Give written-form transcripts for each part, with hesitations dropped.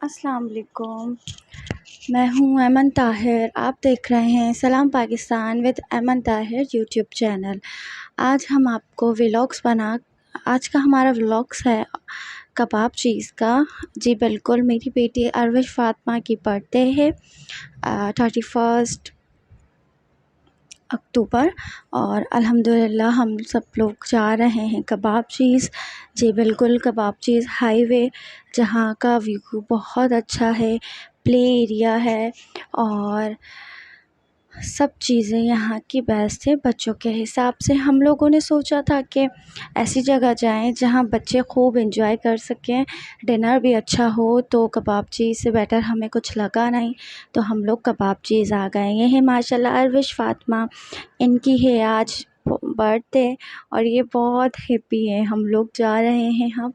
अस्सलाम वालेकुम। मैं हूँ ऐमन ताहिर। आप देख रहे हैं सलाम Pakistan with Ayman Tahir YouTube channel. आज का हमारा व्लॉग्स है कबाब चीज़ का। जी बिल्कुल, मेरी बेटी अरविश फ़ातिमा की बर्थडे है 31 अक्टूबर, और अल्हम्दुलिल्लाह हम सब लोग जा रहे हैं कबाब चीज़। जी बिल्कुल, कबाब चीज़ हाईवे, जहाँ का व्यू बहुत अच्छा है, प्ले एरिया है और सब चीज़ें यहाँ की बेस्ट है। बच्चों के हिसाब से हम लोगों ने सोचा था कि ऐसी जगह जाएं जहाँ बच्चे खूब एंजॉय कर सकें, डिनर भी अच्छा हो। तो कबाब चीज़ से बेटर हमें कुछ लगा नहीं, तो हम लोग कबाब चीज़ आ गए। ये है माशाल्लाह अरविश फ़ातिमा, इनकी है आज बर्थडे और ये बहुत हैप्पी है। हम लोग जा रहे हैं हम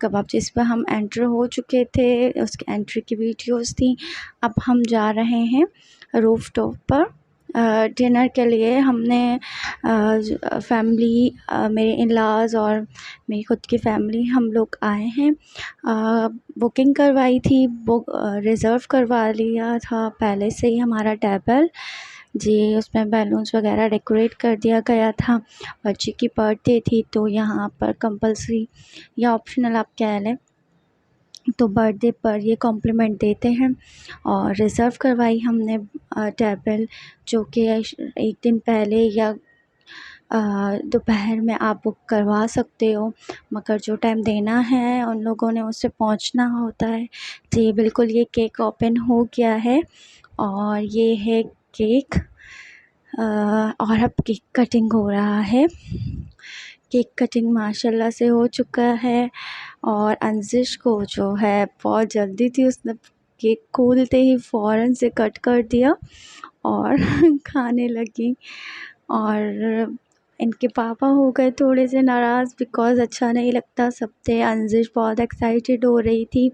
कबाब चीज़ पर। हम एंटर हो चुके थे, उसकी एंट्री की वीडियोस थी। अब हम जा रहे हैं रूफ टॉप पर डिनर के लिए। हमने फैमिली, मेरे इन-लॉज़ और मेरी ख़ुद की फ़ैमिली, हम लोग आए हैं। बुकिंग करवाई थी, रिज़र्व करवा लिया था पहले से ही हमारा टेबल। जी, उसमें बैलून्स वगैरह डेकोरेट कर दिया गया था। बच्ची की बर्थडे थी तो यहाँ पर कंपल्सरी या ऑप्शनल आप कह लें, तो बर्थडे पर ये कॉम्प्लीमेंट देते हैं। और रिज़र्व करवाई हमने टेबल, जो कि एक दिन पहले या दोपहर में आप बुक करवा सकते हो, मगर जो टाइम देना है उन लोगों ने उससे पहुंचना होता है। जी बिल्कुल, ये केक ओपन हो गया है और ये है केक, और अब केक कटिंग हो रहा है। केक कटिंग माशाल्लाह से हो चुका है और अंजिश को जो है बहुत जल्दी थी, उसने केक खोलते ही फ़ौरन से कट कर दिया और खाने लगी। और इनके पापा हो गए थोड़े से नाराज़, बिकॉज़ अच्छा नहीं लगता सब थे। अंजिश बहुत एक्साइटेड हो रही थी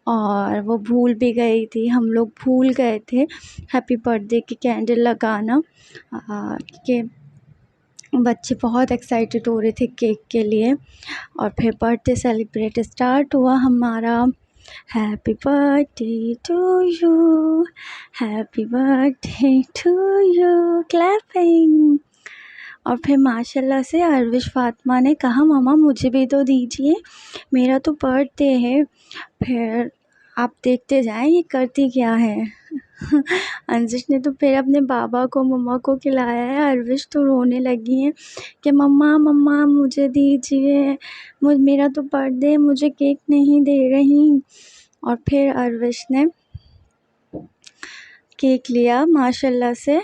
और वो भूल भी गई थी, हम लोग भूल गए थे हैप्पी बर्थडे की कैंडल लगाना, कि बच्चे बहुत एक्साइटेड हो रहे थे केक के लिए। और फिर बर्थडे सेलिब्रेट स्टार्ट हुआ हमारा। Happy birthday to you, happy birthday to you, clapping. और फिर माशाल्लाह से अरविश फ़ातिमा ने कहा मम्मा मुझे भी तो दीजिए, मेरा तो बर्थडे है। फिर आप देखते जाएं ये करती क्या है। अंजिश ने तो फिर अपने बाबा को मम्मा को खिलाया है। अरविश तो रोने लगी हैं कि मम्मा मम्मा मुझे दीजिए, मेरा तो बर्थडे है, मुझे केक नहीं दे रही। और फिर अरविश ने केक लिया माशाल्लाह से,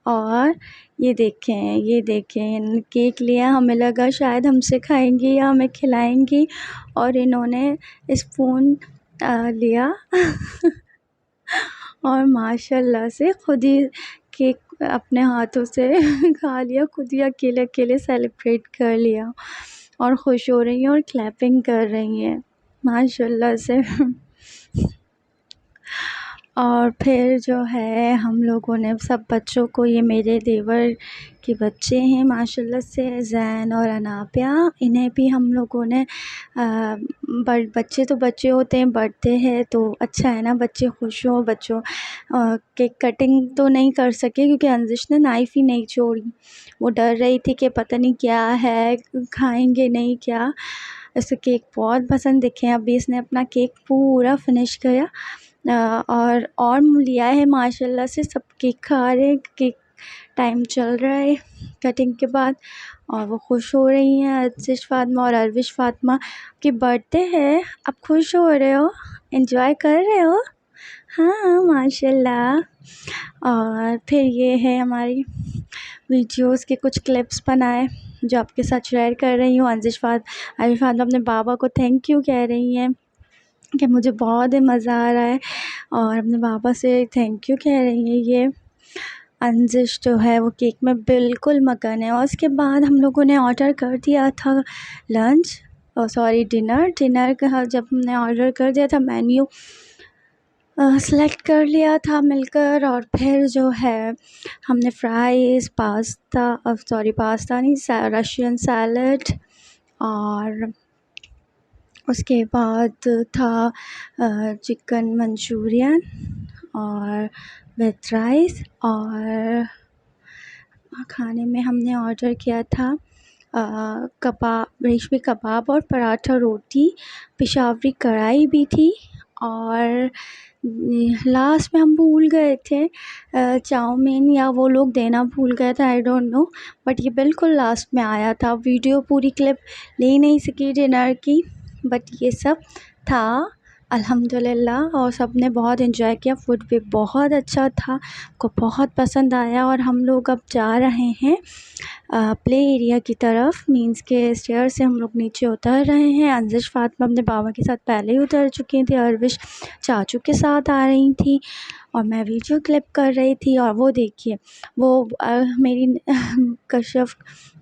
और ये देखें केक लिया। हमें लगा शायद हमसे खाएंगी या हमें खिलाएंगी, और इन्होंने स्पून लिया और माशाल्लाह से खुद ही केक अपने हाथों से खा लिया, खुद ही अकेले अकेले सेलिब्रेट कर लिया और खुश हो रही हैं और क्लैपिंग कर रही हैं माशाल्लाह से। और फिर जो है हम लोगों ने सब बच्चों को, ये मेरे देवर के बच्चे हैं माशाल्लाह से, ज़ैन और अनाबिया, इन्हें भी हम लोगों ने बच्चे तो बच्चे होते हैं, बर्थडे है तो अच्छा है ना, बच्चे खुश हों। बच्चों केक कटिंग तो नहीं कर सके क्योंकि अंजिश ने नाइफ़ ही नहीं छोड़ी। वो डर रही थी कि पता नहीं क्या है, खाएंगे नहीं क्या। इसे केक बहुत पसंद दिखे। अभी इसने अपना केक पूरा फिनिश किया और लिया है माशाल्लाह से। सब केक खा रहे हैं, केक टाइम चल रहा है कटिंग के बाद, और वो खुश हो रही हैं। अंजिश फ़ातिमा और अरविश फ़ातिमा की बर्थडे है, आप खुश हो रहे हो, एंजॉय कर रहे हो? हाँ माशाल्लाह। और फिर ये है हमारी वीडियोस के कुछ क्लिप्स बनाए जो आपके साथ शेयर कर रही हूँ। अरविश फ़ातिमा अपने बाबा को थैंक यू कह रही हैं कि मुझे बहुत ही मज़ा आ रहा है, और अपने बाबा से थैंक यू कह रही हैं। ये अंजिश जो है वो केक में बिल्कुल मगन है। और उसके बाद हम लोगों ने ऑर्डर कर दिया था डिनर का। जब हमने ऑर्डर कर दिया था, मेन्यू सेलेक्ट कर लिया था मिलकर, और फिर जो है हमने फ्राइज़, पास्ता नहीं, रशियन सैलड और उसके बाद था चिकन मंचूरियन और विथ राइस। और खाने में हमने ऑर्डर किया था कबाब, रेशमी कबाब और पराठा रोटी, पेशावरी कढ़ाई भी थी। और लास्ट में हम भूल गए थे चाउमीन, या वो लोग देना भूल गए थे, आई डोंट नो, बट ये बिल्कुल लास्ट में आया था। वीडियो पूरी क्लिप ले नहीं सकी डिनर की, बट ये सब था अल्हम्दुलिल्लाह। और सब ने बहुत एंजॉय किया, फूड भी बहुत अच्छा था, को बहुत पसंद आया। और हम लोग अब जा रहे हैं प्ले एरिया की तरफ, मीन्स के स्टेयर से हम लोग नीचे उतर रहे हैं। अंजिश फ़ातिमा अपने बाबा के साथ पहले ही उतर चुकी थी, अरविश चाचू के साथ आ रही थी और मैं वीडियो क्लिप कर रही थी। और वो देखिए, वो मेरी कश्यप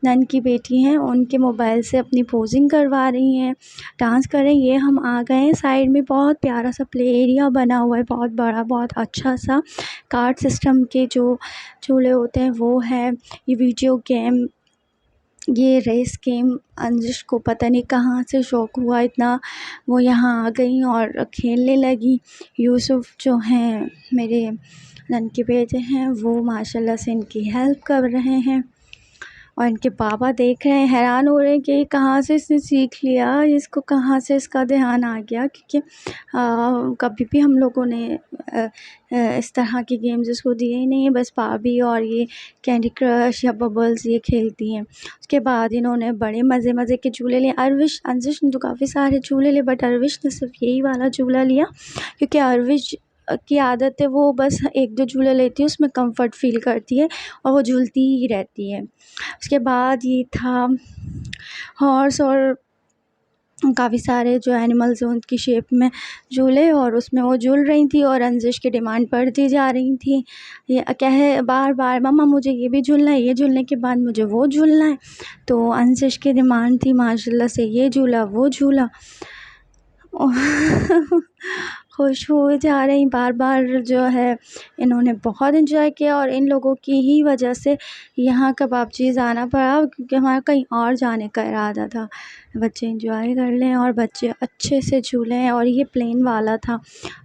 नन की बेटी हैं, उनके मोबाइल से अपनी पोजिंग करवा रही हैं, डांस कर रही हैं। ये हम आ गए हैं, साइड में बहुत प्यारा सा प्ले एरिया बना हुआ है, बहुत बड़ा, बहुत अच्छा सा। कार्ड सिस्टम के जो झूले होते हैं वो है, ये वीडियो गेम, ये रेस गेम। अंजिश को पता नहीं कहाँ से शौक़ हुआ इतना, वो यहाँ आ गई और खेलने लगी। यूसुफ जो हैं मेरे नन के बेटे हैं, वो माशाल्लाह से इनकी हेल्प कर रहे हैं। और इनके पापा देख रहे हैं, हैरान हो रहे हैं कि कहाँ से इसने सीख लिया, इसको कहाँ से इसका ध्यान आ गया। क्योंकि कभी भी हम लोगों ने इस तरह के गेम्स इसको दिए ही नहीं है, बस भाभी और ये कैंडी क्रश या बबल्स ये खेलती हैं। उसके बाद इन्होंने बड़े मज़े मज़े के झूले लिए। अंजिश ने तो काफ़ी सारे झूले लिए, बट अरविश ने सिर्फ यही वाला झूला लिया, क्योंकि अरविश की आदत है, वो बस 1-2 झूले लेती है, उसमें कंफर्ट फ़ील करती है और वो झूलती ही रहती है। उसके बाद ये था हॉर्स और काफ़ी सारे जो एनिमल्स हैं उनकी शेप में झूले, और उसमें वो झूल रही थी और अंजिश की डिमांड बढ़ती जा रही थी। ये कहे बार-बार, मम्मा मुझे ये भी झूलना है, ये झूलने के बाद मुझे वो झूलना है। तो अंजिश की डिमांड थी माशाल्लाह से ये झूला, वो झूला। खुश हो जा रही बार-बार, जो है इन्होंने बहुत एंजॉय किया। और इन लोगों की ही वजह से यहाँ कबाबचीज़ आना पड़ा, क्योंकि हमारा कहीं और जाने का इरादा था। बच्चे एंजॉय कर लें और बच्चे अच्छे से झूलें, और ये प्लेन वाला था।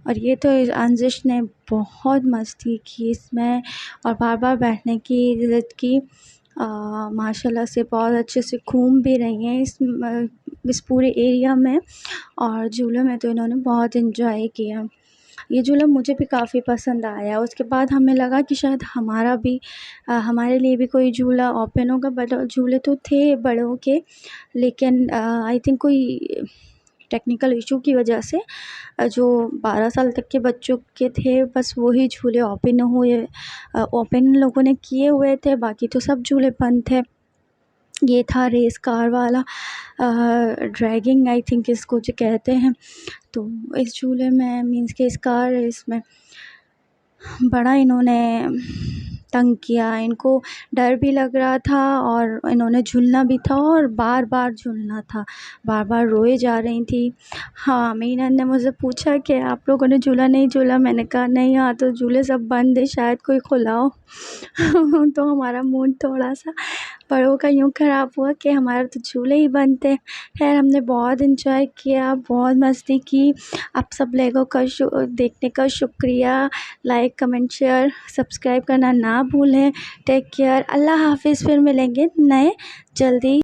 और ये तो अंजिश ने बहुत मस्ती की इसमें और बार-बार बैठने की ज़िद की। माशाल्लाह से बहुत अच्छे से घूम भी रही हैं इस पूरे एरिया में, और झूलों में तो इन्होंने बहुत एंजॉय किया। ये झूला मुझे भी काफ़ी पसंद आया। उसके बाद हमें लगा कि शायद हमारे लिए भी कोई झूला ओपन होगा, बट झूले तो थे बड़ों के, लेकिन आई थिंक कोई टेक्निकल इशू की वजह से जो 12 साल तक के बच्चों के थे, बस वही झूले ओपन लोगों ने किए हुए थे, बाकी तो सब झूले बंद थे। ये था रेस कार वाला, ड्रैगिंग आई थिंक इसको जो कहते हैं। तो इस झूले में, मीन्स के इस कार रेस में बड़ा इन्होंने तंग किया, इनको डर भी लग रहा था और इन्होंने झूलना भी था और बार-बार झूलना था, बार-बार रोए जा रही थी। हाँ, मेरी नंद ने मुझसे पूछा कि आप लोगों ने झूला नहीं झूला? मैंने कहा नहीं, यहाँ तो झूले सब बंद है, शायद कोई खुला हो। तो हमारा मूड थोड़ा-सा बड़ों का यूँ ख़राब हुआ कि हमारे तो झूले ही बंद थे। ख़ैर हमने बहुत एंजॉय किया, बहुत मस्ती की। आप सब लोगों का देखने का शुक्रिया। लाइक, कमेंट, शेयर, सब्सक्राइब करना ना भूलें। टेक केयर, अल्लाह हाफ़िज़। फिर मिलेंगे नए जल्दी।